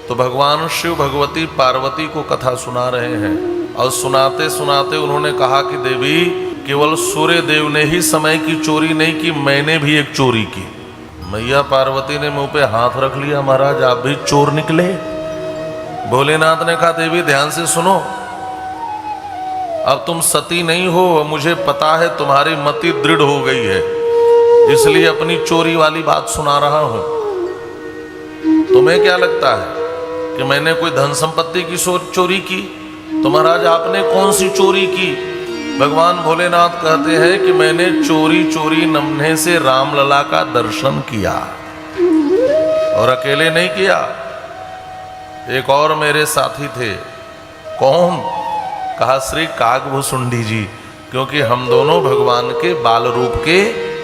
तो भगवान शिव भगवती पार्वती को कथा सुना रहे हैं और सुनाते सुनाते उन्होंने कहा कि देवी, केवल सूर्य देव ने ही समय की चोरी नहीं की, मैंने भी एक चोरी की। मैया पार्वती ने मुंह पे हाथ रख लिया, महाराज आप भी चोर निकले। भोलेनाथ ने कहा देवी ध्यान से सुनो, अब तुम सती नहीं हो, मुझे पता है तुम्हारी मति दृढ़ हो गई है, इसलिए अपनी चोरी वाली बात सुना रहा हूं। तुम्हें क्या लगता है कि मैंने कोई धन संपत्ति की चोरी की? तो महाराज आपने कौन सी चोरी की? भगवान भोलेनाथ कहते हैं कि मैंने चोरी चोरी नन्हे से रामलला का दर्शन किया, और अकेले नहीं किया, एक और मेरे साथी थे। कौन? कहा श्री कागभुसुंडी जी, क्योंकि हम दोनों भगवान के बाल रूप के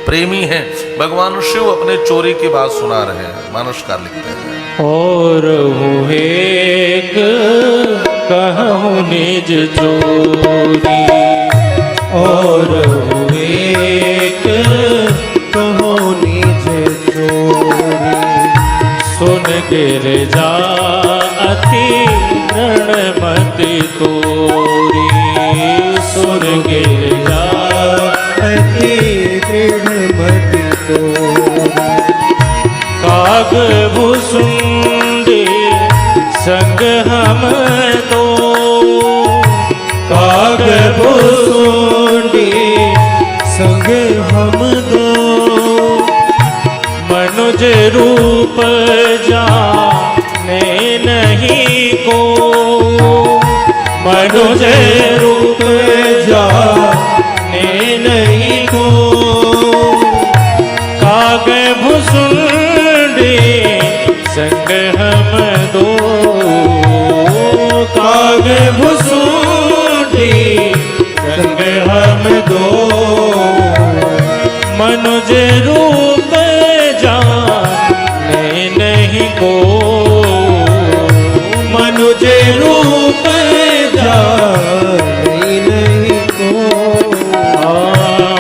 प्रेमी हैं। भगवान शिव अपने चोरी की बात सुना रहे हैं। मानसकार लिखते हैं, और वो एक कहूँ निज चोरी, और वो एक कहूँ निज चोरी, सुन गिर जा अति रणमति तोरी, सुन गिर जा अति रणमति तोरी। कागभुसुंडी संग हम दो, कागभुसुंडी संग हम दो, मनुज रूप जाने नहीं को, मनुज रूप जाने नहीं को। कागभुसुंडी संग हम दो, कागभुसुंडी संग हम दो, मनुज रूप जाने नहीं को, मनुज रूप जाने नहीं को।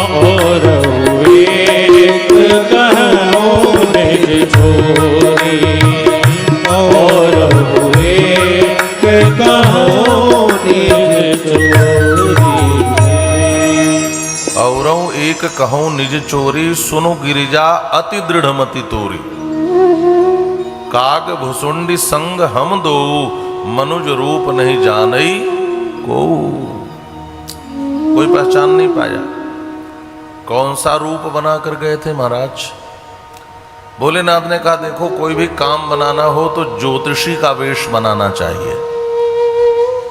और एक कहो निज चोरी, और एक कहो निज चोरी। औरौ एक कहूं निज चोरी, सुनो गिरिजा अति दृढ़ मति तोरी। काग भुसुंडी संग हम दो, मनुज रूप नहीं जानई को। कोई पहचान नहीं पाया। कौन सा रूप बना कर गए थे महाराज? भोलेनाथ ने कहा देखो, कोई भी काम बनाना हो तो ज्योतिषी का वेश बनाना चाहिए।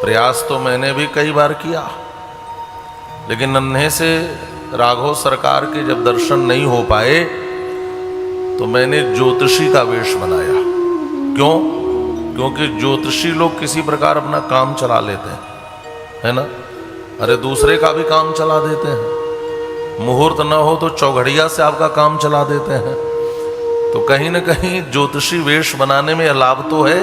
प्रयास तो मैंने भी कई बार किया, लेकिन नन्हे से राघव सरकार के जब दर्शन नहीं हो पाए तो मैंने ज्योतिषी का वेश बनाया। क्यों? क्योंकि ज्योतिषी लोग किसी प्रकार अपना काम चला लेते हैं, है ना? अरे दूसरे का भी काम चला देते हैं। मुहूर्त न हो तो चौघड़िया से आपका काम चला देते हैं। तो कहीं न कहीं ज्योतिषी वेश बनाने में लाभ तो है।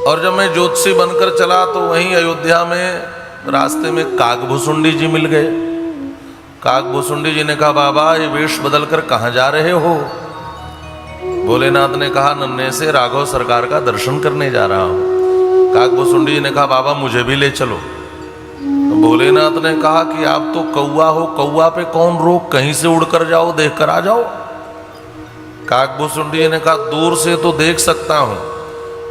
और जब मैं ज्योतिषी बनकर चला तो वहीं अयोध्या में रास्ते में कागभुसुंडी जी मिल गए। कागभुसुंडी जी ने कहा बाबा ये वेश बदलकर कहाँ जा रहे हो? भोलेनाथ ने कहा नन्हे से राघव सरकार का दर्शन करने जा रहा हूं। कागभुसुंडी जी ने कहा बाबा मुझे भी ले चलो। तो भोलेनाथ ने कहा कि आप तो कौवा हो, कौवा पे कौन रोक, कहीं से उड़कर जाओ, देख कर आ जाओ। कागभुसुंडी जी ने कहा दूर से तो देख सकता हूं,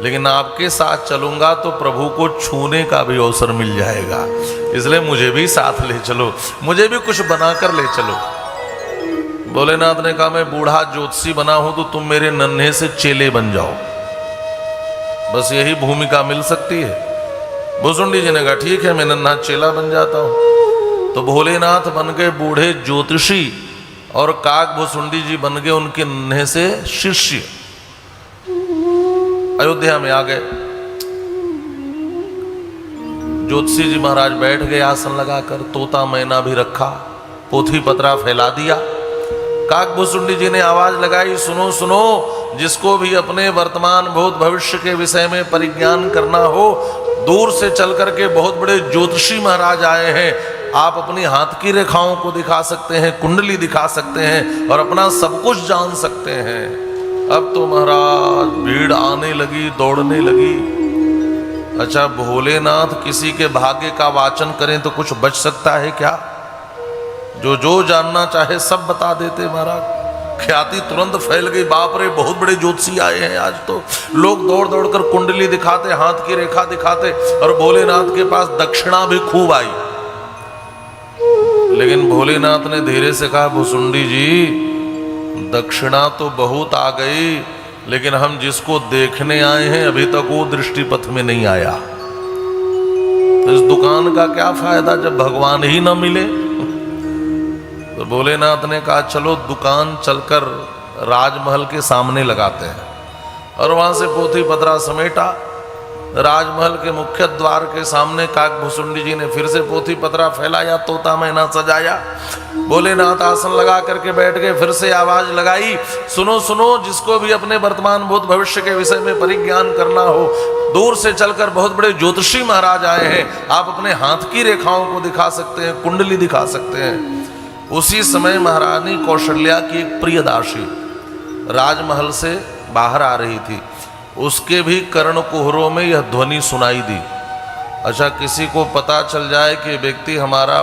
लेकिन आपके साथ चलूंगा तो प्रभु को छूने का भी अवसर मिल जाएगा, इसलिए मुझे भी साथ ले चलो, मुझे भी कुछ बनाकर ले चलो। भोलेनाथ ने कहा मैं बूढ़ा ज्योतिषी बना हूं तो तुम मेरे नन्हे से चेले बन जाओ, बस यही भूमिका मिल सकती है। भुसुंडी जी ने कहा ठीक है, मैं नन्हा चेला बन जाता हूं। तो भोलेनाथ बन गए बूढ़े ज्योतिषी और कागभुसुंडी जी बन गए उनके नन्हे से शिष्य। अयोध्या में आ गए। ज्योतिषी जी महाराज बैठ गए आसन लगाकर, तोता मैना भी रखा, पोथी पत्रा फैला दिया। कागभुसुंडी जी ने आवाज लगाई सुनो सुनो, जिसको भी अपने वर्तमान भूत भविष्य के विषय में परिज्ञान करना हो, दूर से चल करके बहुत बड़े ज्योतिषी महाराज आए हैं। आप अपनी हाथ की रेखाओं को दिखा सकते हैं, कुंडली दिखा सकते हैं और अपना सब कुछ जान सकते हैं। अब तो महाराज भीड़ आने लगी, दौड़ने लगी। अच्छा, भोलेनाथ किसी के भाग्य का वाचन करें तो कुछ बच सकता है क्या? जो जो जानना चाहे सब बता देते महाराज। ख्याति तुरंत फैल गई, बाप रे बहुत बड़े ज्योतिषी आए हैं आज तो। लोग दौड़ दौड़ कर कुंडली दिखाते, हाथ की रेखा दिखाते, और भोलेनाथ के पास दक्षिणा भी खूब आई। लेकिन भोलेनाथ ने धीरे से कहा, भुसुंडी जी दक्षिणा तो बहुत आ गई, लेकिन हम जिसको देखने आए हैं अभी तक वो दृष्टि पथ में नहीं आया। तो इस दुकान का क्या फायदा जब भगवान ही न मिले? तो भोलेनाथ ने कहा चलो दुकान चलकर राजमहल के सामने लगाते हैं। और वहां से पोथी पत्रा समेटा, राजमहल के मुख्य द्वार के सामने काकभुसुंडी जी ने फिर से पोथी पत्रा फैलाया, तोता मैना सजाया। भोलेनाथ आसन लगा करके बैठ गए। फिर से आवाज लगाई, सुनो सुनो, जिसको भी अपने वर्तमान भूत भविष्य के विषय में परिज्ञान करना हो, दूर से चलकर बहुत बड़े ज्योतिषी महाराज आए हैं, आप अपने हाथ की रेखाओं को दिखा सकते हैं, कुंडली दिखा सकते हैं। उसी समय महारानी कौशल्या की एक प्रिय दासी राजमहल से बाहर आ रही थी। उसके भी कर्ण कुहरों में यह ध्वनि सुनाई दी। अच्छा, किसी को पता चल जाए कि व्यक्ति हमारा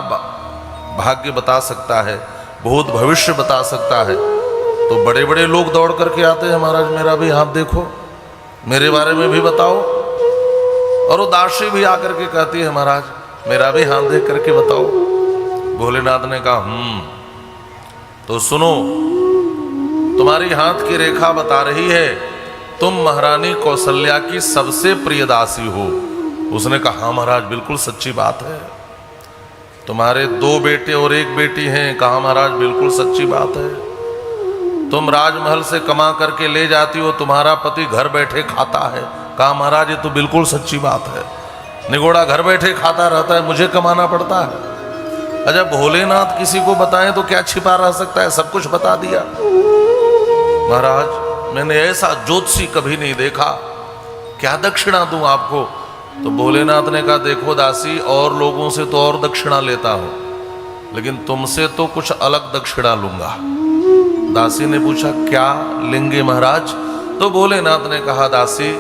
भाग्य बता सकता है, भूत भविष्य बता सकता है, तो बड़े बड़े लोग दौड़ करके आते हैं, महाराज मेरा भी हाथ देखो, मेरे बारे में भी बताओ। और वो दासी भी आकर के कहती है, महाराज मेरा भी हाथ देख करके बताओ। भोलेनाथ ने कहा तो सुनो, तुम्हारी हाथ की रेखा बता रही है तुम महारानी कौशल्या की सबसे प्रिय दासी हो। उसने कहा हाँ महाराज, बिल्कुल सच्ची बात है। तुम्हारे 2 बेटे और 1 बेटी हैं। कहा महाराज बिल्कुल सच्ची बात है। तुम राजमहल से कमा करके ले जाती हो, तुम्हारा पति घर बैठे खाता है। कहा महाराज ये तो बिल्कुल सच्ची बात है। निगोड़ा घर बैठे खाता रहता है, मुझे कमाना पड़ता है। अच्छा, भोलेनाथ किसी को बताएं तो क्या छिपा रह सकता है, सब कुछ बता दिया। महाराज मैंने ऐसा ज्योतिषी कभी नहीं देखा, क्या दक्षिणा दूं आपको? तो भोलेनाथ ने कहा देखो दासी, और लोगों से तो और दक्षिणा लेता हूं, लेकिन तुमसे तो कुछ अलग दक्षिणा लूंगा। दासी ने पूछा क्या लेंगे महाराज? तो भोलेनाथ ने कहा दासी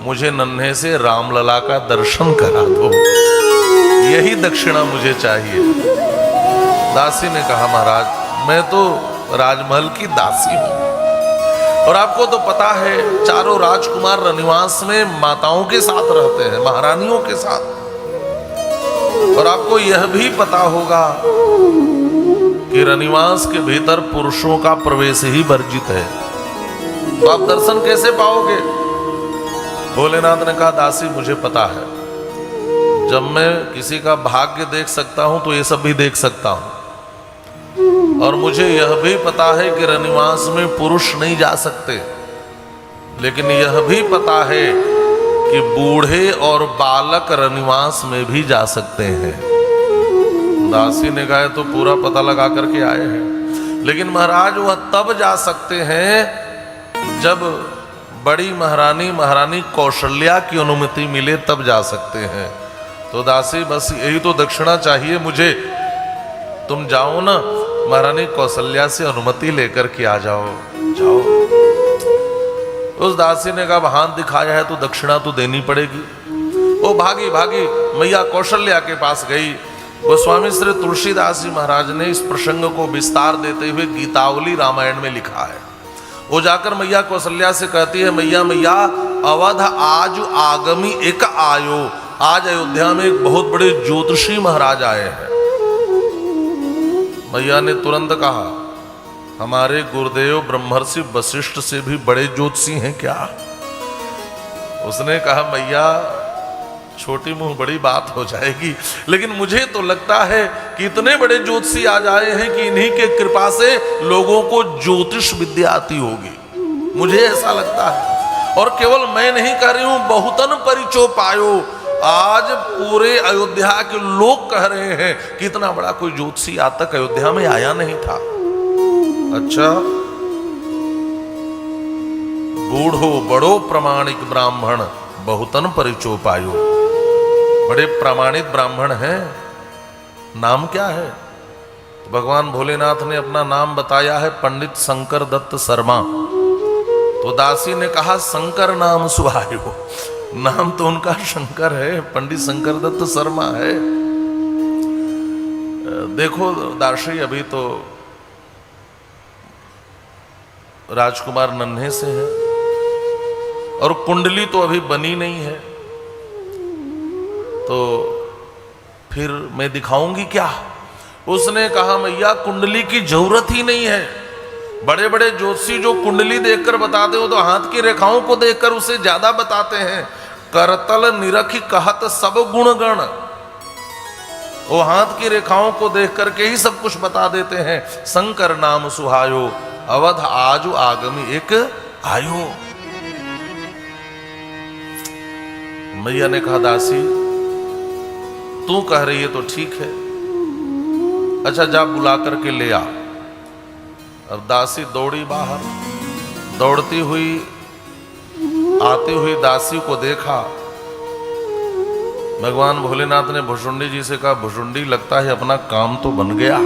मुझे नन्हे से रामलला का दर्शन करा दो, यही दक्षिणा मुझे चाहिए। दासी ने कहा महाराज मैं तो राजमहल की दासी हूं, और आपको तो पता है चारों राजकुमार रनिवास में माताओं के साथ रहते हैं, महारानियों के साथ। और आपको यह भी पता होगा कि रनिवास के भीतर पुरुषों का प्रवेश ही वर्जित है, तो आप दर्शन कैसे पाओगे? भोलेनाथ ने कहा दासी मुझे पता है, जब मैं किसी का भाग्य देख सकता हूं तो ये सब भी देख सकता हूं, और मुझे यह भी पता है कि रनिवास में पुरुष नहीं जा सकते, लेकिन यह भी पता है कि बूढ़े और बालक रनिवास में भी जा सकते हैं। दासी ने कहा तो पूरा पता लगा करके आए हैं, लेकिन महाराज वह तब जा सकते हैं जब बड़ी महारानी कौशल्या की अनुमति मिले, तब जा सकते हैं। तो दासी बस यही तो दक्षिणा चाहिए मुझे, तुम जाओ ना महारानी कौशल्या से अनुमति लेकर के आ जाओ। जाओ। उस दासी ने कहा हाथ दिखाया है तो दक्षिणा तो देनी पड़ेगी। वो भागी भागी मैया कौशल्या के पास गई। गोस्वामी श्री तुलसीदास जी महाराज ने इस प्रसंग को विस्तार देते हुए गीतावली रामायण में लिखा है। वो जाकर मैया कौशल्या से कहती है मैया मैया अवध आज आगमी एक आयो, आज अयोध्या में एक बहुत बड़े ज्योतिषी महाराज आए हैं। मैया ने तुरंत कहा हमारे गुरुदेव ब्रह्मर्षि वशिष्ठ से भी बड़े ज्योतिषी हैं क्या? उसने कहा मैया छोटी मुंह बड़ी बात हो जाएगी, लेकिन मुझे तो लगता है कि इतने बड़े ज्योतिषी आ जाए हैं कि इन्हीं के कृपा से लोगों को ज्योतिष विद्या आती होगी, मुझे ऐसा लगता है। और केवल मैं नहीं कह रही हूं, बहुतन परिचो पायो, आज पूरे अयोध्या के लोग कह रहे हैं कि इतना बड़ा कोई ज्योतिषी आज तक अयोध्या में आया नहीं था। अच्छा, बूढ़ो बड़ो प्रमाणिक ब्राह्मण बहुतन परिचो पायो, बड़े प्रमाणित ब्राह्मण हैं, नाम क्या है? तो भगवान भोलेनाथ ने अपना नाम बताया है पंडित शंकर दत्त शर्मा। तो दासी ने कहा शंकर नाम सुहायो, नाम तो उनका शंकर है, पंडित शंकर दत्त शर्मा है। देखो दासी, अभी तो राजकुमार नन्हे से है और कुंडली तो अभी बनी नहीं है, तो फिर मैं दिखाऊंगी क्या? उसने कहा मैया कुंडली की जरूरत ही नहीं है। बड़े बड़े ज्योतिषी जो कुंडली देखकर बताते हो तो हाथ की रेखाओं को देखकर उसे ज्यादा बताते हैं। करतल निरखी कहत सब गुण गण, वो हाथ की रेखाओं को देख करके ही सब कुछ बता देते हैं। शंकर नाम सुहायो, अवध आजु आगमी एक आयो। मैया ने कहा दासी तू कह रही है तो ठीक है, अच्छा जा बुला करके ले आ। अब दासी दौड़ी बाहर, दौड़ती हुई आती हुई दासी को देखा। भगवान भोलेनाथ ने भुषुंडी जी से कहा भुषुंडी लगता है अपना काम तो बन गया।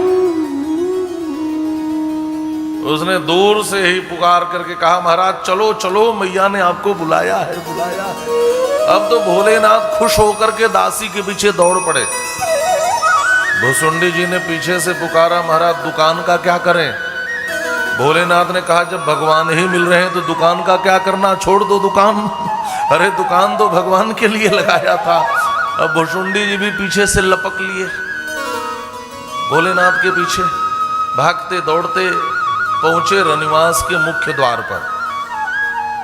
उसने दूर से ही पुकार करके कहा महाराज चलो चलो, मैया ने आपको बुलाया है, बुलाया है। अब तो भोलेनाथ खुश होकर के दासी के पीछे दौड़ पड़े। भुषुंडी जी ने पीछे से पुकारा महाराज दुकान का क्या करें? भोलेनाथ ने कहा जब भगवान ही मिल रहे हैं तो दुकान का क्या करना, छोड़ दो दुकान। अरे दुकान तो भगवान के लिए लगाया था। अब भुषुंडी जी भी पीछे से लपक लिए भोलेनाथ के पीछे, भागते दौड़ते पहुंचे रनिवास के मुख्य द्वार पर।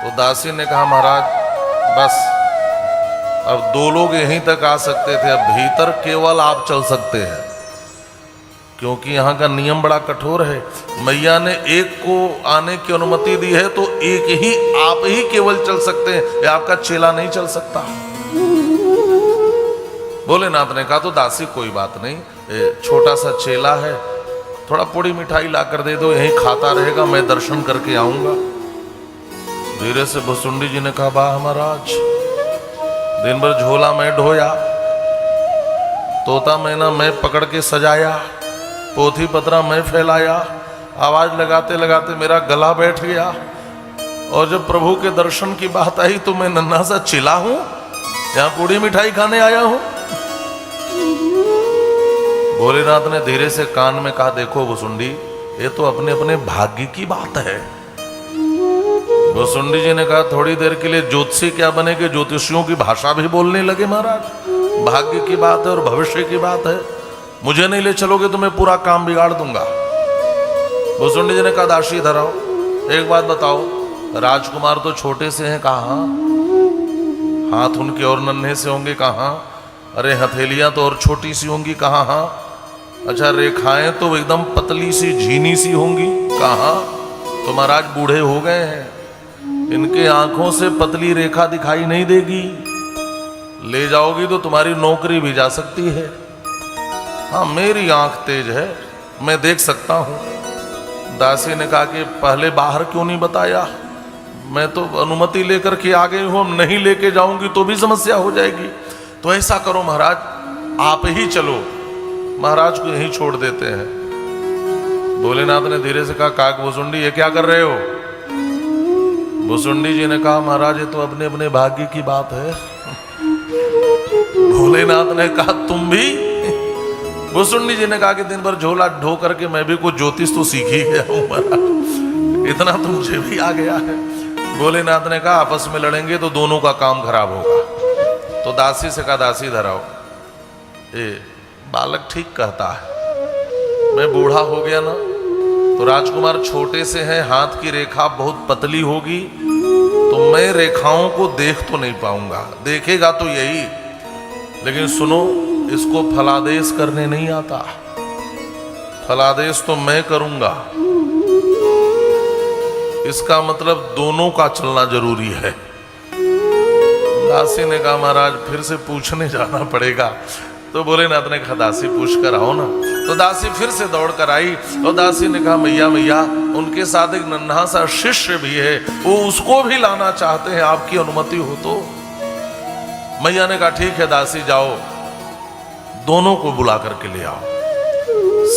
तो दासी ने कहा महाराज बस अब दो लोग यहीं तक आ सकते थे, अब भीतर केवल आप चल सकते हैं, क्योंकि यहाँ का नियम बड़ा कठोर है। मैया ने एक को आने की अनुमति दी है तो एक ही आप ही केवल चल सकते हैं, ये आपका चेला नहीं चल सकता। भोलेनाथ ने कहा तो दासी कोई बात नहीं, छोटा सा चेला है, थोड़ा पूड़ी मिठाई ला कर दे दो, यहीं खाता रहेगा, मैं दर्शन करके आऊंगा। धीरे से भुषुंडी जी ने कहा वाह महाराज, दिन भर झोला मैं ढोया, तोता मैना मैं पकड़ के सजाया, पोथी पत्रा मैं फैलाया, आवाज लगाते लगाते मेरा गला बैठ गया, और जब प्रभु के दर्शन की बात आई तो मैं नन्हा सा चिल्ला हूं, यहां पूड़ी मिठाई खाने आया हूं। भोलेनाथ ने धीरे से कान में कहा देखो भुषुंडी, ये तो अपने अपने भाग्य की बात है। भुषुंडी जी ने कहा थोड़ी देर के लिए ज्योतिषी क्या बने कि ज्योतिषियों की भाषा भी बोलने लगे महाराज। भाग्य की बात है और भविष्य की बात है, मुझे नहीं ले चलोगे तो मैं पूरा काम बिगाड़ दूंगा। भुषुंडी जी ने कहा दासी इधर आओ, एक बात बताओ, राजकुमार तो छोटे से हैं, कहाँ हाथ उनके और नन्हे से होंगे, कहाँ अरे हथेलियां तो और छोटी सी होंगी, कहाँ अच्छा रेखाएं तो एकदम पतली सी झीनी सी होंगी, कहाँ तो महाराज बूढ़े हो गए हैं, इनके आंखों से पतली रेखा दिखाई नहीं देगी, ले जाओगी तो तुम्हारी नौकरी भी जा सकती है। हाँ मेरी आंख तेज है, मैं देख सकता हूं। दासी ने कहा कि पहले बाहर क्यों नहीं बताया, मैं तो अनुमति लेकर के आ गई हूं, नहीं लेके जाऊंगी तो भी समस्या हो जाएगी। तो ऐसा करो महाराज आप ही चलो, महाराज को यहीं छोड़ देते हैं। भोलेनाथ ने धीरे से कहा काक भुषुंडी ये क्या कर रहे हो? भुषुंडी जी ने कहा महाराज ये तो अपने अपने भाग्य की बात है। भोलेनाथ ने कहा तुम भी? भुषुंडी जी ने कहा कि दिन भर झोला ढो करके मैं भी कुछ ज्योतिष तो सीख ही गया हूं महाराज, इतना तो मुझे भी आ गया है। भोलेनाथ ने कहा आपस में लड़ेंगे तो दोनों का काम खराब होगा। तो दासी से कहा दासी धराओ, ये बालक ठीक कहता है, मैं बूढ़ा हो गया ना तो राजकुमार छोटे से हैं, हाथ की रेखा बहुत पतली होगी तो मैं रेखाओं को देख तो नहीं पाऊंगा, देखेगा तो यही, लेकिन सुनो इसको फलादेश करने नहीं आता, फलादेश तो मैं करूंगा। इसका मतलब दोनों का चलना जरूरी है। दासी ने कहा महाराज फिर से पूछने जाना पड़ेगा। तो भोलेनाथ ने कहा दासी पूछ कर आओ ना। तो दासी फिर से दौड़ कर आई और दासी ने कहा मैया मैया उनके साथ एक नन्हा सा शिष्य भी है, वो उसको भी लाना चाहते हैं, आपकी अनुमति हो तो। मैया ने कहा ठीक है दासी जाओ, दोनों को बुला करके ले आओ।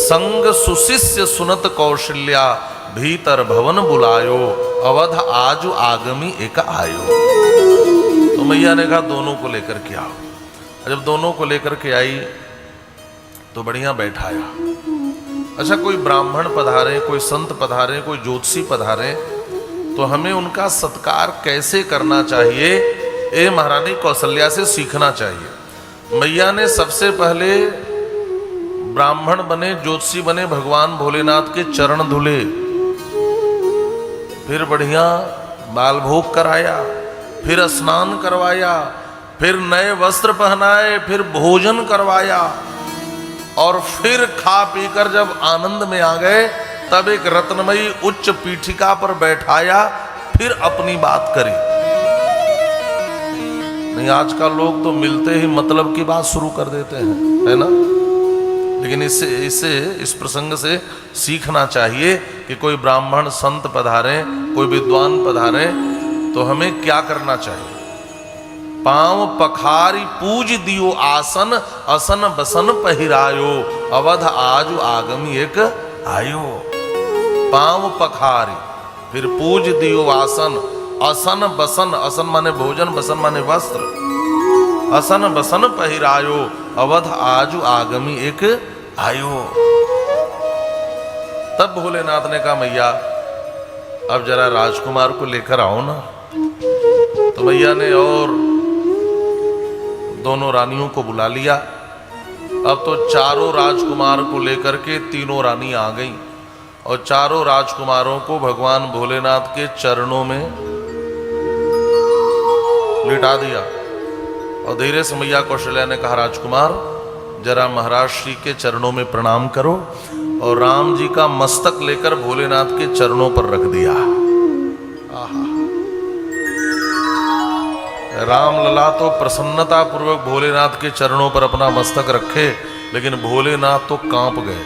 संग सुशिष्य सुनत कौशल्या भीतर भवन बुलायो, अवध आजु आगमी एक आयो। तो मैया ने कहा दोनों को लेकर के आओ। जब दोनों को लेकर के आई तो बढ़िया बैठाया। अच्छा, कोई ब्राह्मण पधारे, कोई संत पधारे, कोई ज्योतिषी पधारे तो हमें उनका सत्कार कैसे करना चाहिए, ये महारानी कौशल्या से सीखना चाहिए। मैया ने सबसे पहले ब्राह्मण बने, ज्योतिषी बने, भगवान भोलेनाथ के चरण धुले, फिर बढ़िया बाल भोग कराया, फिर स्नान करवाया, फिर नए वस्त्र पहनाए, फिर भोजन करवाया और फिर खा पीकर जब आनंद में आ गए तब एक रत्नमयी उच्च पीठिका पर बैठाया, फिर अपनी बात करी। नहीं, आजकल लोग तो मिलते ही मतलब की बात शुरू कर देते हैं, है ना। लेकिन इस प्रसंग से सीखना चाहिए कि कोई ब्राह्मण संत पधारे, कोई विद्वान पधारे तो हमें क्या करना चाहिए। पांव पखारी पूज दियो आसन, असन बसन पहिरायो, अवध आजु आगमी एक आयो। पांव पखारी, फिर पूज दियो आसन, असन बसन, असन माने भोजन, बसन माने वस्त्र, असन बसन पहिरायो, अवध आजु आगमी एक आयो। तब भोलेनाथ ने कहा मैया अब जरा राजकुमार को लेकर आओ ना। तो मैया ने और दोनों रानियों को बुला लिया। अब तो चारों राजकुमार को लेकर के तीनों रानी आ गईं और चारों राजकुमारों को भगवान भोलेनाथ के चरणों में लिटा दिया। और धीरे से मैया कौशल्या ने कहा राजकुमार जरा महाराज श्री के चरणों में प्रणाम करो, और राम जी का मस्तक लेकर भोलेनाथ के चरणों पर रख दिया। आहा, राम लला तो प्रसन्नता पूर्वक भोलेनाथ के चरणों पर अपना मस्तक रखे, लेकिन भोलेनाथ तो कांप गए।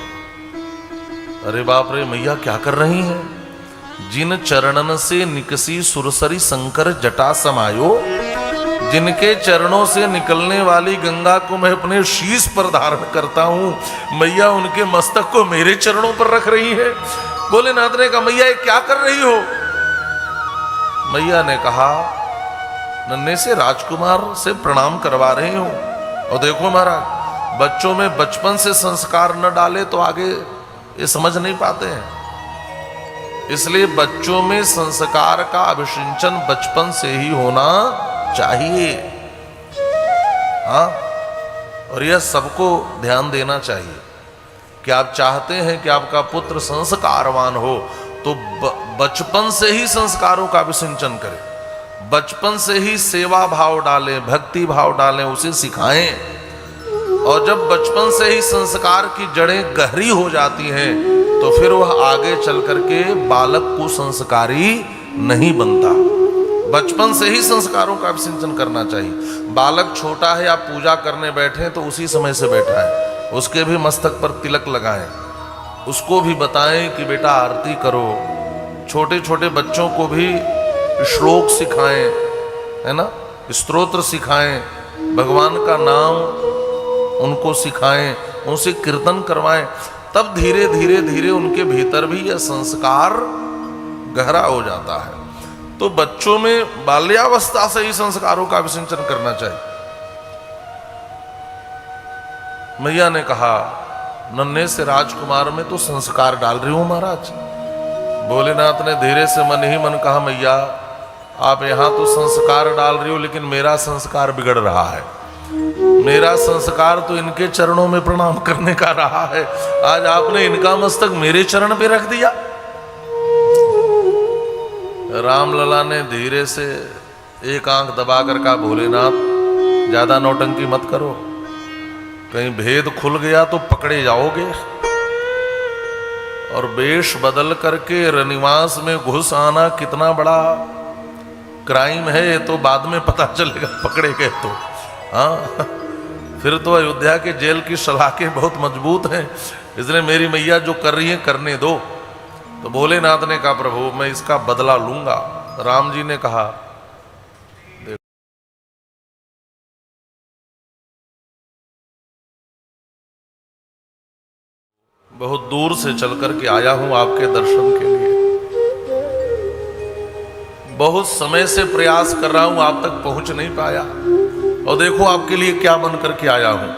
अरे बाप रे, मैया क्या कर रही हैं। जिन चरणन से निकसी सुरसरी शंकर जटा समायो, जिनके चरणों से निकलने वाली गंगा को मैं अपने शीश पर धारण करता हूं, मैया उनके मस्तक को मेरे चरणों पर रख रही है। भोलेनाथ ने कहा मैया ये क्या कर रही हो। मैया ने कहा नन्हे से राजकुमार से प्रणाम करवा रही हूं। और देखो महाराज, बच्चों में बचपन से संस्कार न डाले तो आगे ये समझ नहीं पाते हैं। इसलिए बच्चों में संस्कार का अभिसिंचन बचपन से ही होना चाहिए। हाँ, और यह सबको ध्यान देना चाहिए कि आप चाहते हैं कि आपका पुत्र संस्कारवान हो तो बचपन से ही संस्कारों का अभिसिंचन करें, बचपन से ही सेवा भाव डालें, भक्ति भाव डालें, उसे सिखाएं। और जब बचपन से ही संस्कार की जड़ें गहरी हो जाती हैं तो फिर वह आगे चल करके बालक को संस्कारी नहीं बनता। बचपन से ही संस्कारों का अभिसिंचन करना चाहिए। बालक छोटा है, आप पूजा करने बैठे तो उसी समय से बैठा है, उसके भी मस्तक पर तिलक लगाएं, उसको भी बताएं कि बेटा आरती करो। छोटे छोटे बच्चों को भी श्लोक सिखाएं, है ना, स्तोत्र सिखाएं, भगवान का नाम उनको सिखाएं, उनसे कीर्तन करवाएं। तब धीरे धीरे धीरे उनके भीतर भी यह संस्कार गहरा हो जाता है। तो बच्चों में बाल्यावस्था से ही संस्कारों का अभिसिंचन करना चाहिए। मैया ने कहा नन्हे से राजकुमार में तो संस्कार डाल रही हूं महाराज। भोलेनाथ ने धीरे से मन ही मन कहा मैया आप यहां तो संस्कार डाल रही हो, लेकिन मेरा संस्कार बिगड़ रहा है। मेरा संस्कार तो इनके चरणों में प्रणाम करने का रहा है, आज आपने इनका मस्तक मेरे चरण पे रख दिया। रामलला ने धीरे से एक आंख दबाकर कहा भोलेनाथ ज्यादा नौटंकी मत करो, कहीं भेद खुल गया तो पकड़े जाओगे। और वेश बदल करके रनिवास में घुस आना कितना बड़ा क्राइम है ये तो बाद में पता चलेगा, पकड़े गए तो। हाँ, फिर तो अयोध्या के जेल की सलाखें बहुत मजबूत हैं, इसलिए मेरी मैया जो कर रही है करने दो। तो भोलेनाथ ने कहा प्रभु मैं इसका बदला लूंगा। राम जी ने कहा बहुत दूर से चल कर के आया हूं आपके दर्शन के लिए। बहुत समय से प्रयास कर रहा हूं, आप तक पहुंच नहीं पाया, और देखो आपके लिए क्या बन करके आया हूं।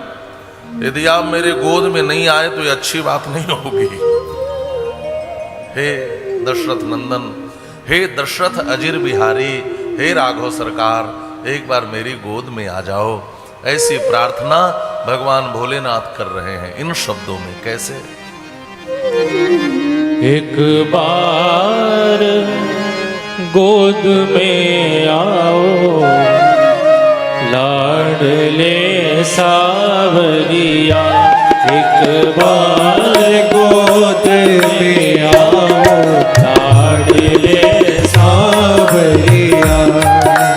यदि आप मेरे गोद में नहीं आए तो ये अच्छी बात नहीं होगी। हे दशरथ नंदन, हे दशरथ अजीर बिहारी, हे राघव सरकार, एक बार मेरी गोद में आ जाओ। ऐसी प्रार्थना भगवान भोलेनाथ कर रहे हैं इन शब्दों में। कैसे? एक बार गोद में आओ, लाडले सावरिया। एक बार गोद में आओ, लाडले सावरिया।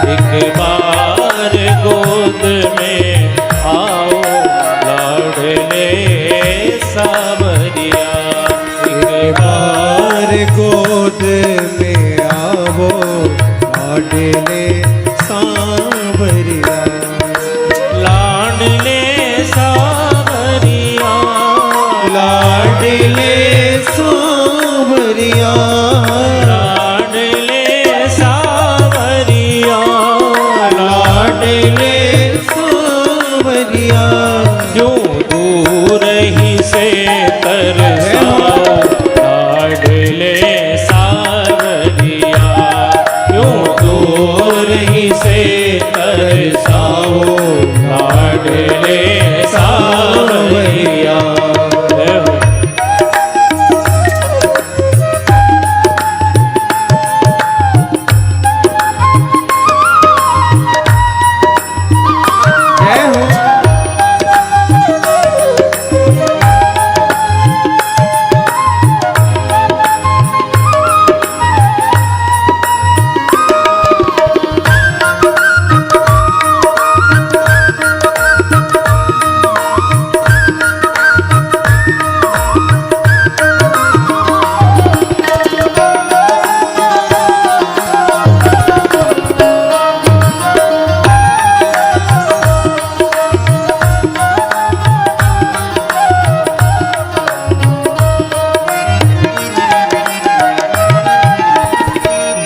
एक बार गोद में आओ, लाडले सावरिया। एक बार गोद में आओ, लाडले सावरिया। लाडले सावरिया, लाडले सावरिया, लाडले सावरिया, लाडले सावरिया। जो दूर ही से तरसाओ, लाडले सावरिया। जो दूर ही से तरसाओ, लाडले सावरिया।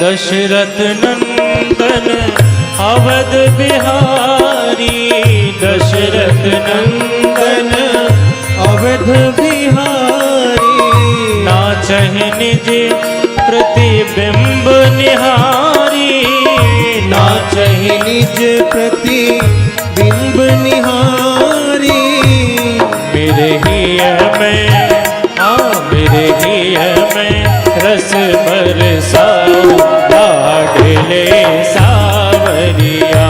दशरथ नंदन अवध बिहारी, दशरथ नंदन अवध बिहारी। नाचहि निज प्रतिबिंब निहारी, नाचहि निज प्रतिबिंब निहारी। मेरे हिय में, मेरे हिय में रस बरसाओ, लाडले सावरिया।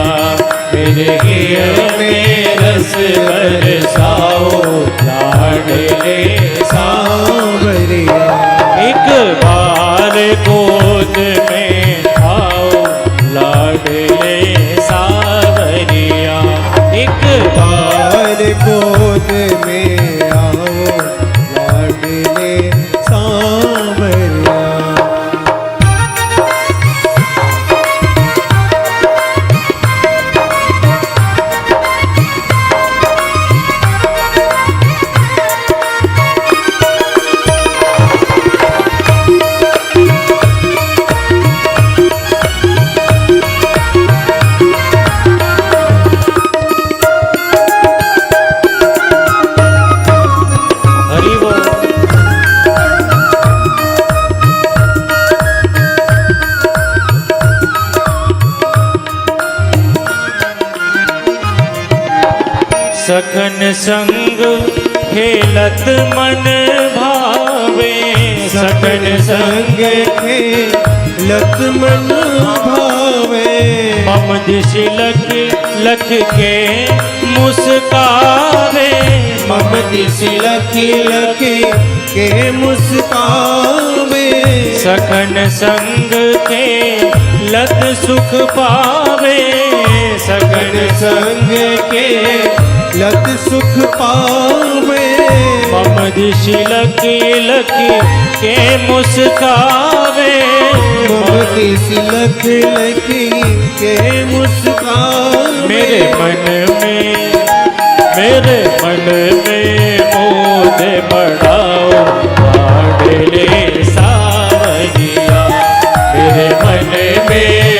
मेरे हिय में रस बरसाओ, लाडले सावरिया। एक बार गोद में आओ, लाडले सावरिया। एक बार गोद में आओ, लाडले सावरिया। सखन संग खेलत मन भावे, सखन संग खेलत मन भावे। मम दिश लख लख के मुस्कावे, मम दिश लख लख के मुस्कावे। सखन संग के लत सुख पावे, सखन संग के लत सुख पावे। मम दिश लकी लकी के मुस्कावे, मम दिश लख लकी के मुस्कावे। मेरे मन में, मेरे मन में मोद बढ़ाओ, लाडले सावरिया। मेरे मन में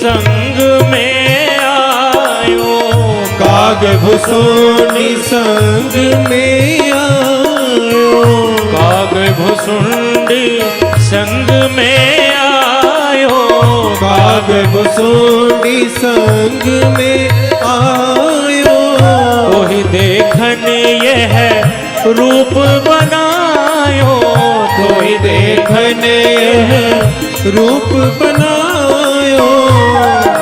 संग में आयो, काग भुसुंडी संग में आयो, काग भुसुंडी संग में आयो, काग भुसुंडी संग में आयो। तोहि देखन यह रूप बनायो, तोहि देखन यह रूप बनायो।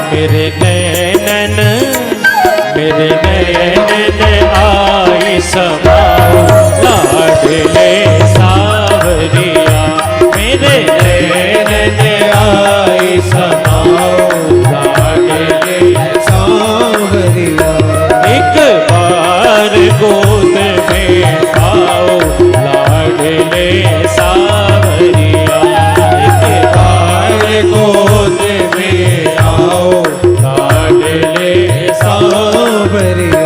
मेरे नैनन आई समाओ लाडले सावरिया, मेरे नैनन आई समाओ लाडले सावरिया। एक बार गोद में आओ लाडले सावरिया, एक बार गोद में आओ लाडले सावरिया।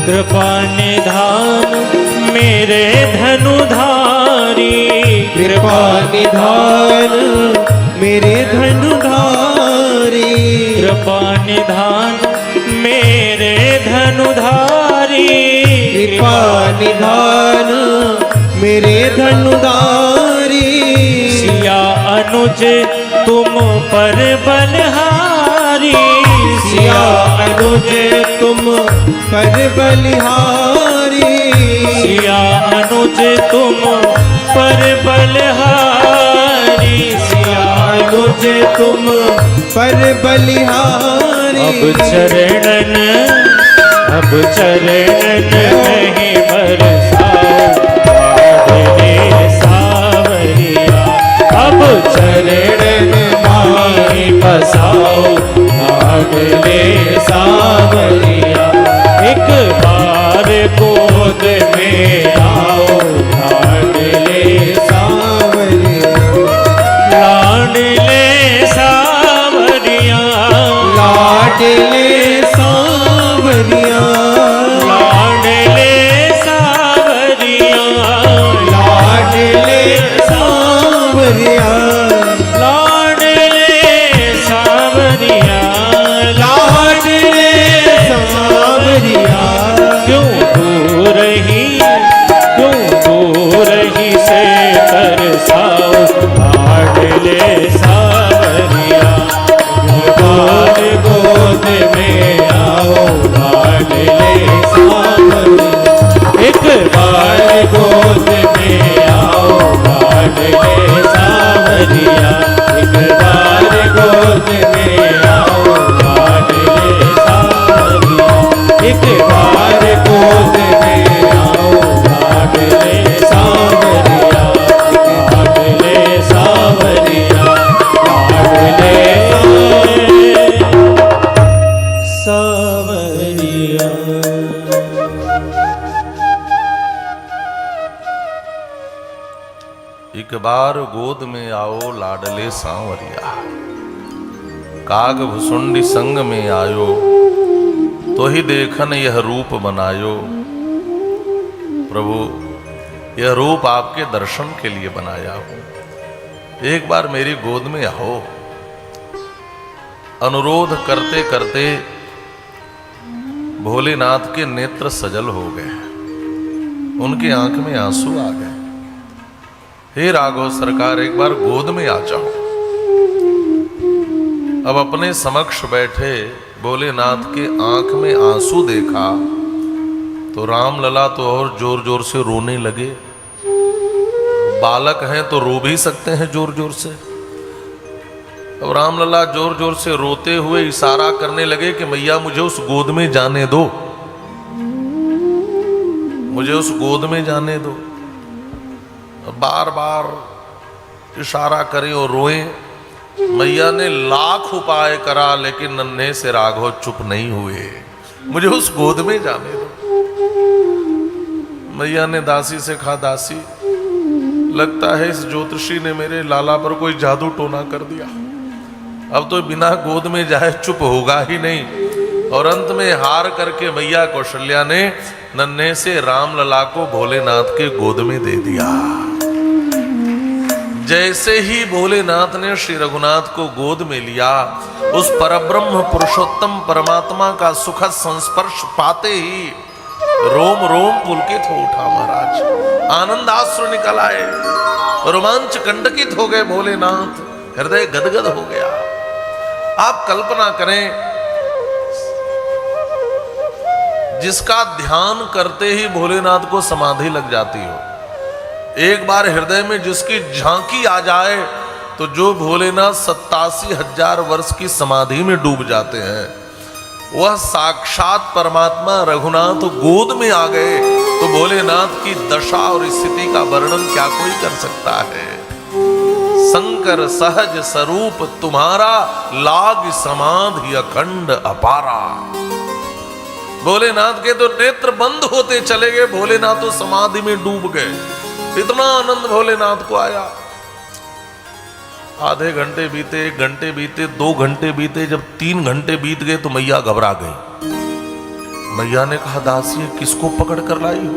कृपा निधान मेरे धनुधारी, कृपा निधान मेरे धनुधारी, कृपा निधान मेरे धनुधारी, कृपा निधान मेरे धनुधारी। सिया अनुज तुम पर बलहारी, सिया अनुज तुम पर बलिहारी, सिया अनुज तुम पर बलहारी, सिया अनुज तुम पर बलिहारी। अब चरणन नहीं बरसाओ लाडले सावरिया, अब चरणन माही बसाओ लाडले सावरिया। एक बार गोद में आओ लाडले सावरिया, लाडले सावरिया, लाडले सावरिया, लाडले सावरिया, लाडले सावरिया, लाडले सावरिया, लाडले सावरिया। क्यों दूर ही से तरसाओ लाडले सावरिया, बार गोद में आओ लाडले सावरिया, एक बार गोद में आओ लाडले सावरिया, एक बार गोद में आओ लाडले सावरिया, एक बार गोद में आओ लाडले सावरिया, लाडले सावरिया, लाडले सावरिया। एक बार गोद में आओ लाडले सांवरिया, काग भुसुंडी संग में आयो, तो ही देखन यह रूप बनायो। प्रभु, यह रूप आपके दर्शन के लिए बनाया हूं, एक बार मेरी गोद में आओ। अनुरोध करते करते भोलेनाथ के नेत्र सजल हो गए, उनकी आंख में आंसू आ गए। हे राघव सरकार, एक बार गोद में आ जाओ। अब अपने समक्ष बैठे भोलेनाथ के आंख में आंसू देखा तो रामलला तो और जोर जोर से रोने लगे। बालक हैं तो रो भी सकते हैं जोर जोर से। अब रामलला जोर जोर से रोते हुए इशारा करने लगे कि मैया मुझे उस गोद में जाने दो, मुझे उस गोद में जाने दो। अब बार बार इशारा करें और रोएं। मैया ने लाख उपाय करा लेकिन नन्हे से राघव चुप नहीं हुए। मुझे उस गोद में जाने दो। मैया ने दासी से कहा, दासी लगता है इस ज्योतिषी ने मेरे लाला पर कोई जादू टोना कर दिया। अब तो बिना गोद में जाए चुप होगा ही नहीं। और अंत में हार करके मैया कौशल्या ने नन्हे से रामलला को भोलेनाथ के गोद में दे दिया। जैसे ही भोलेनाथ ने श्री रघुनाथ को गोद में लिया, उस परब्रह्म पुरुषोत्तम परमात्मा का सुखद संस्पर्श पाते ही रोम रोम पुलकित हो उठा महाराज। आनंदाश्रु निकल आए, रोमांच कंडकित हो गए भोलेनाथ, हृदय गदगद हो गया। आप कल्पना करें, जिसका ध्यान करते ही भोलेनाथ को समाधि लग जाती हो, एक बार हृदय में जिसकी झांकी आ जाए तो जो भोलेनाथ 87,000 वर्ष की समाधि में डूब जाते हैं, वह साक्षात परमात्मा रघुनाथ गोद में आ गए तो भोलेनाथ की दशा और स्थिति का वर्णन क्या कोई कर सकता है। शंकर सहज स्वरूप तुम्हारा, लाग समाधि अखंड अपारा। भोलेनाथ के तो नेत्र बंद होते चले गए, भोलेनाथ तो समाधि में डूब गए। इतना आनंद भोलेनाथ को आया। आधे घंटे बीते, 1 घंटे बीते, 2 घंटे बीते, जब 3 घंटे बीत गए तो मैया घबरा गई। मैया ने कहा, दासी किसको पकड़ कर लाई हो?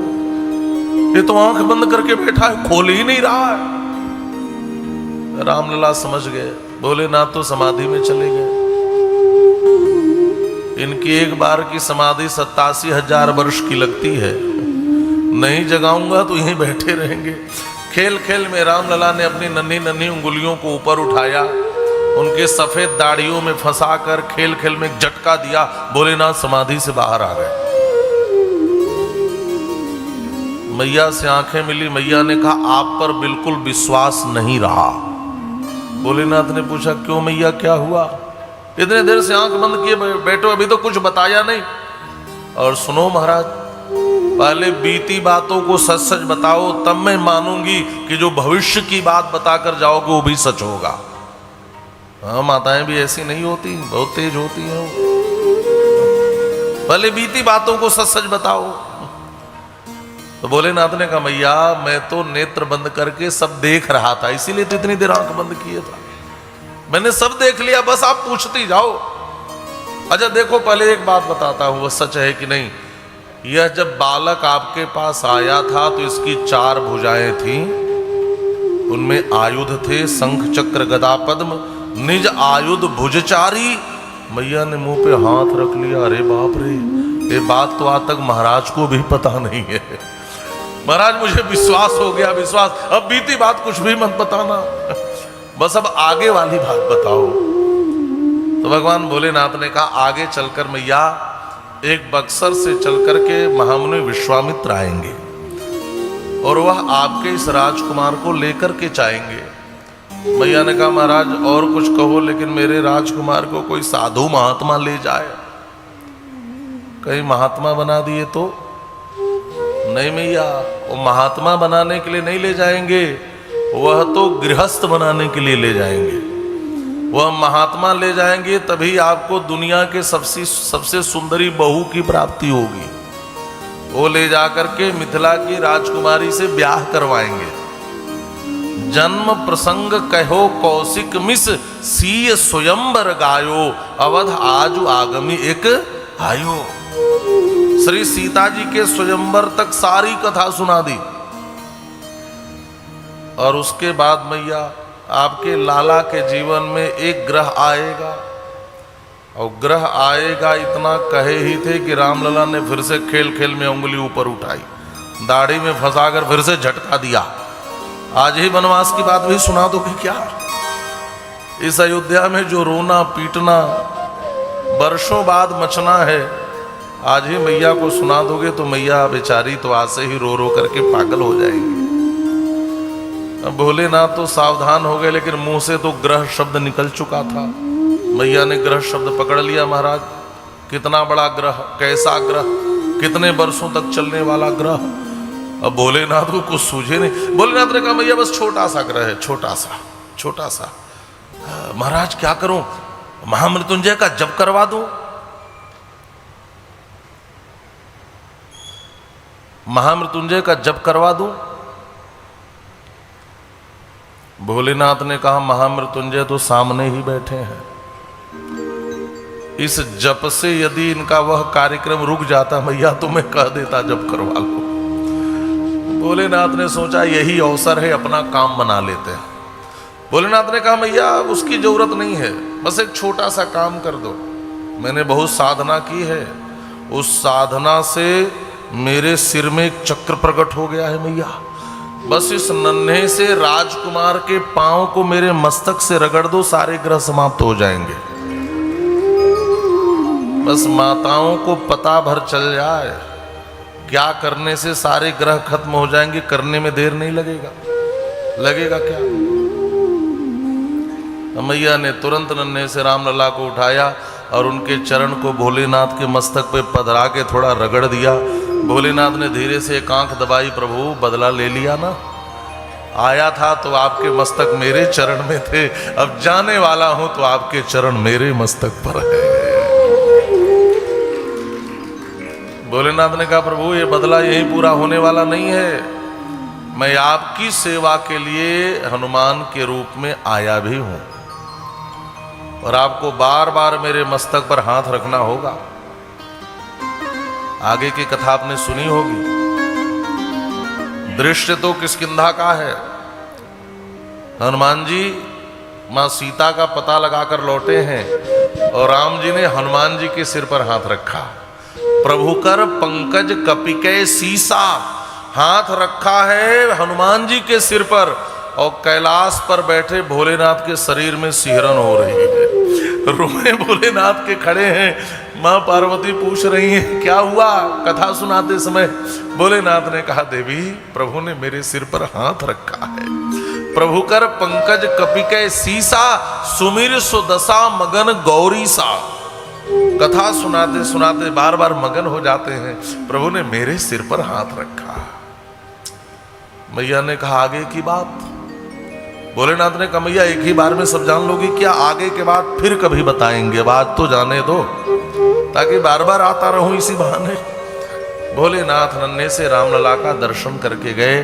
ये तो आंख बंद करके बैठा है, खोल ही नहीं रहा है। रामलला समझ गए, भोलेनाथ तो समाधि में चले गए। इनकी एक बार की समाधि 87,000 वर्ष की लगती है, नहीं जगाऊंगा तो यहीं बैठे रहेंगे। खेल खेल में रामलला ने अपनी नन्ही नन्ही उंगलियों को ऊपर उठाया, उनके सफेद दाढ़ियों में फंसाकर खेल खेल में एक झटका दिया, भोलेनाथ समाधि से बाहर आ गए। मैया से आंखें मिली, मैया ने कहा, आप पर बिल्कुल विश्वास नहीं रहा। भोलेनाथ ने पूछा, क्यों मैया, क्या हुआ? इतने देर से आंख बंद किए बैठो, अभी तो कुछ बताया नहीं। और सुनो महाराज, पहले बीती बातों को सच सच बताओ, तब मैं मानूंगी कि जो भविष्य की बात बताकर जाओगे वो भी सच होगा। हाँ, माताएं भी ऐसी नहीं होती, बहुत तेज होती हैं। पहले बीती बातों को सच सच बताओ। तो भोलेनाथ ने कहा, मैया मैं तो नेत्र बंद करके सब देख रहा था, इसीलिए तो इतनी देर आंख बंद किए था। मैंने सब देख लिया, बस आप पूछती जाओ। अच्छा देखो, पहले एक बात बताता हूं, वह सच है कि नहीं। यह जब बालक आपके पास आया था तो इसकी 4 भुजाएं थीं, उनमें आयुध थे, शंख चक्र गदा पद्म, निज आयुध भुजचारी। मैया ने मुंह पे हाथ रख लिया, अरे बाप रे, ये बात तो आज तक महाराज को भी पता नहीं है। महाराज मुझे विश्वास हो गया, विश्वास। अब बीती बात कुछ भी मत बताना, बस अब आगे वाली बात बताओ। तो भगवान भोलेनाथ ने कहा, आगे चलकर मैया एक बक्सर से चलकर के महामुनि विश्वामित्र आएंगे और वह आपके इस राजकुमार को लेकर के जाएंगे। मैया ने कहा, महाराज और कुछ कहो, लेकिन मेरे राजकुमार को कोई साधु महात्मा ले जाए। कहीं महात्मा बना दिए तो? नहीं मैया, वो महात्मा बनाने के लिए नहीं ले जाएंगे, वह तो गृहस्थ बनाने के लिए ले जाएंगे। वह महात्मा ले जाएंगे तभी आपको दुनिया के सबसे सुंदरी बहू की प्राप्ति होगी। वो ले जाकर के मिथिला की राजकुमारी से ब्याह करवाएंगे। जन्म प्रसंग कहो कौशिक मिस, सीय स्वयंवर गायो, अवध आजु आगमी एक आयो। श्री सीता जी के स्वयंवर तक सारी कथा सुना दी। और उसके बाद मैया आपके लाला के जीवन में एक ग्रह आएगा, और ग्रह आएगा इतना कहे ही थे कि रामलला ने फिर से खेल खेल में उंगली ऊपर उठाई, दाढ़ी में फंसाकर फिर से झटका दिया। आज ही वनवास की बात भी सुना दोगे क्या? इस अयोध्या में जो रोना पीटना वर्षों बाद मचना है, आज ही मैया को सुना दोगे तो मैया बेचारी तो आज से ही रो रो करके पागल हो जाएंगी। अब भोलेनाथ तो सावधान हो गए, लेकिन मुंह से तो ग्रह शब्द निकल चुका था। मैया ने ग्रह शब्द पकड़ लिया। महाराज कितना बड़ा ग्रह, कैसा ग्रह, कितने वर्षों तक चलने वाला ग्रह। अब भोलेनाथ को कुछ सूझे नहीं। भोलेनाथ ने कहा भैया बस छोटा सा ग्रह है, छोटा सा। महाराज क्या करूं? महामृत्युंजय का जप करवा दूं? महामृत्युंजय का जप करवा दूं? भोलेनाथ ने कहा महामृत्युंजय तो सामने ही बैठे हैं, इस जप से यदि इनका वह कार्यक्रम रुक जाता भैया तो मैं कह देता जप करवा लो। भोलेनाथ ने सोचा यही अवसर है, अपना काम बना लेते हैं। भोलेनाथ ने कहा भैया उसकी जरूरत नहीं है, बस एक छोटा सा काम कर दो। मैंने बहुत साधना की है, उस साधना से मेरे सिर में एक चक्र प्रकट हो गया है भैया, बस इस नन्हे से राजकुमार के पांव को मेरे मस्तक से रगड़ दो, सारे ग्रह समाप्त हो जाएंगे। बस माताओं को पता भर चल जाए क्या करने से सारे ग्रह खत्म हो जाएंगे, करने में देर नहीं लगेगा क्या? मैया ने तुरंत नन्हे से रामलला को उठाया और उनके चरण को भोलेनाथ के मस्तक पे पधरा के थोड़ा रगड़ दिया। भोलेनाथ ने धीरे से एक आंख दबाई, प्रभु बदला ले लिया ना, आया था तो आपके मस्तक मेरे चरण में थे, अब जाने वाला हूं तो आपके चरण मेरे मस्तक पर है। भोलेनाथ ने कहा प्रभु ये बदला यही पूरा होने वाला नहीं है, मैं आपकी सेवा के लिए हनुमान के रूप में आया भी हूं और आपको बार बार मेरे मस्तक पर हाथ रखना होगा। आगे की कथा आपने सुनी होगी। दृश्य तो किष्किंधा का है। हनुमान जी मां सीता का पता लगाकर लौटे हैं और राम जी ने हनुमान जी के सिर पर हाथ रखा। प्रभु कर पंकज कपिके सीसा, हाथ रखा है हनुमान जी के सिर पर और कैलाश पर बैठे भोलेनाथ के शरीर में सिहरन हो रही है। रोए भोलेनाथ के खड़े हैं। मां पार्वती पूछ रही हैं क्या हुआ? कथा सुनाते समय भोलेनाथ ने कहा देवी प्रभु ने मेरे सिर पर हाथ रखा है। प्रभु कर पंकज कपिके सीसा, सुमिर सुदशा मगन गौरी सा। कथा सुनाते सुनाते बार बार मगन हो जाते हैं, प्रभु ने मेरे सिर पर हाथ रखा। मैया ने कहा आगे की बात? भोलेनाथ ने कहा मैया एक ही बार में सब जान लोगी क्या? आगे के बाद फिर कभी बताएंगे, बात तो जाने दो ताकि बार बार आता रहूं इसी बहाने। भोलेनाथ नन्हे से रामलला का दर्शन करके गए।